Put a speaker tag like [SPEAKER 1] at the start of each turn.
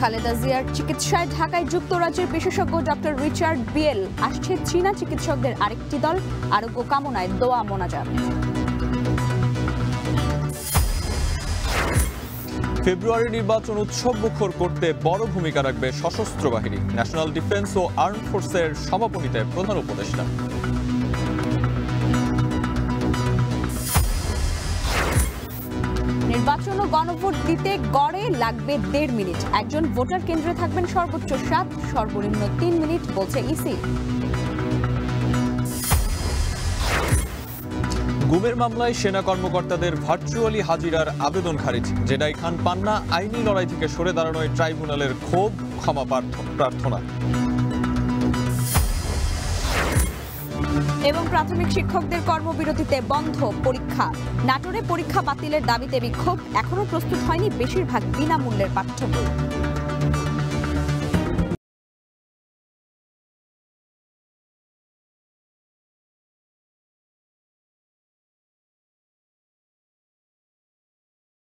[SPEAKER 1] খালেদা জিয়ার চিকিৎসায় ঢাকায় যুক্তরাজ্যের বিশেষজ্ঞ ডক্টর রিচার্ড বিয়েল। আসছে চীনা চিকিৎসকদের আরেকটি দল, আরোগ্য কামনায় দোয়া মোনাজাত।
[SPEAKER 2] ফেব্রুয়ারি নির্বাচন উৎসব মুখর করতে বড় ভূমিকা রাখবে সশস্ত্র বাহিনী। ন্যাশনাল ডিফেন্স ও আর্ম ফোর্সের সমাপনীতে প্রধান উপদেষ্টা।
[SPEAKER 1] নির্বাচন ও গণভোট দিতে গড়ে লাগবে 1.5 মিনিট। একজন ভোটার কেন্দ্রে থাকবেন সর্বোচ্চ 7, সর্বনিম্ন 3 মিনিট, বলছে ইসি।
[SPEAKER 2] গুমের মামলায় সেনা কর্মকর্তাদের ভার্চুয়ালি হাজিরার আবেদন খারিজ। জেডাই খান পান্না আইনি লড়াই থেকে সরে দাঁড়ানোয় ট্রাইব্যুনালের ক্ষোভ, ক্ষমা প্রার্থনা।
[SPEAKER 1] এবং প্রাথমিক শিক্ষকদের কর্মবিরতিতে বন্ধ পরীক্ষা। নাটোরে পরীক্ষা বাতিলের দাবিতে বিক্ষোভ। এখনো প্রস্তুত হয়নি বেশিরভাগ বিনামূল্যের পাঠ্য বই।